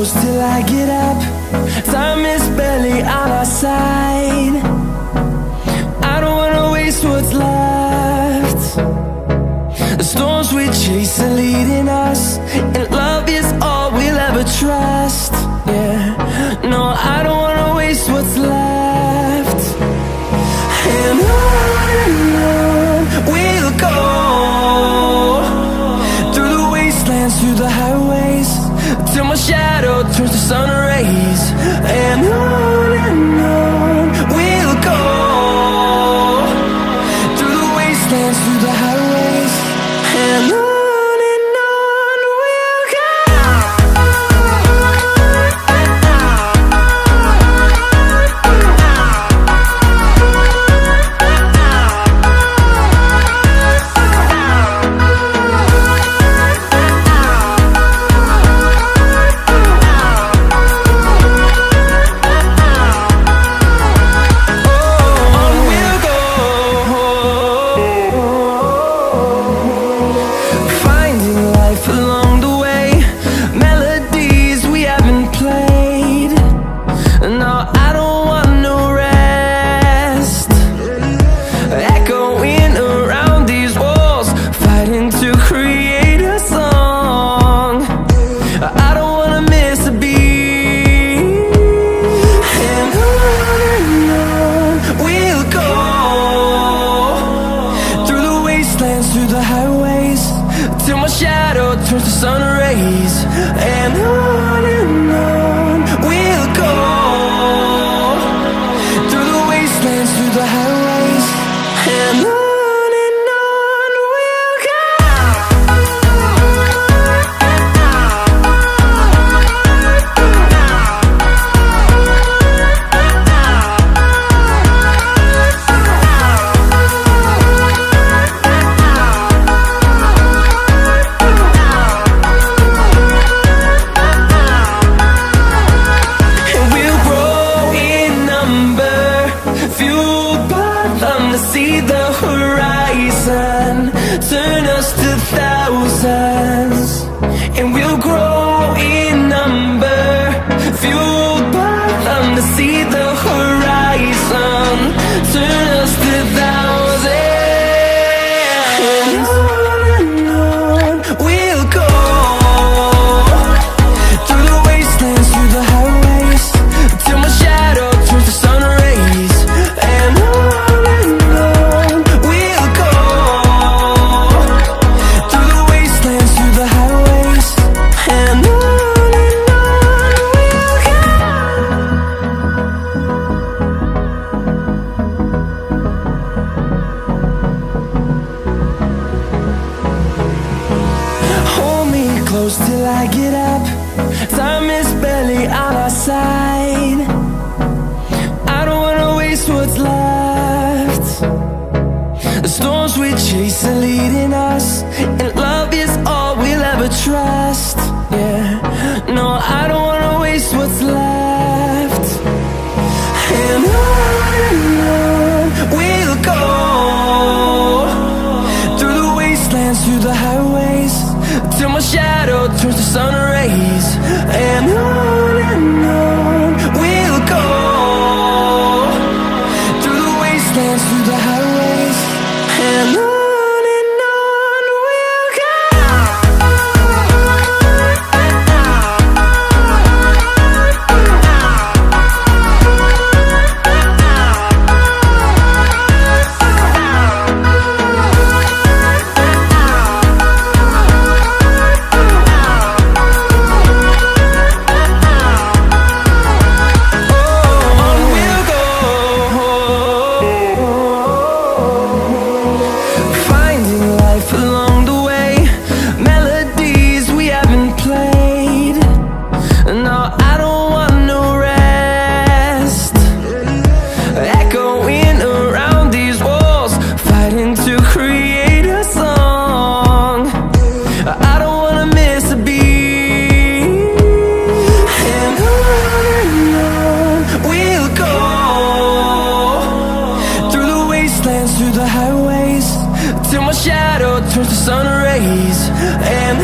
close till I get up. Time is barely on our side. I don't wanna waste what's left. The storms we chase are leading us, and love is all we'll ever trust. Yeah, no, I don't wanna waste what's left. And on we'll go, through the wastelands, through the highways, till my shadow turns to sun rays. And on we'll go, through the wastelands, through the highways, and on we'll go. Through the highways, till my shadow turns to sun rays. And on we'll go, through the wastelands, through the highways, and on we'll go. See the horizon, turn us to thousands, and we'll grow in number, fueled by them to see the horizon, turn us to thousands. And on we'll go, through the wastelands, through the highways, till my shadow turns to sun rays. And close till I get up. Time is barely on our side. I don't wanna waste what's left. The storms we chase are leading us, and love is all we'll ever trust. Yeah, no, I don't wanna waste what's left. And on we'll go, through the wastelands, through the highways, till my shadow turns to sun rays. And on we'll go, through the wastelands, through the highways, and on we'll go. Through the highways, till my shadow turns to sun rays. And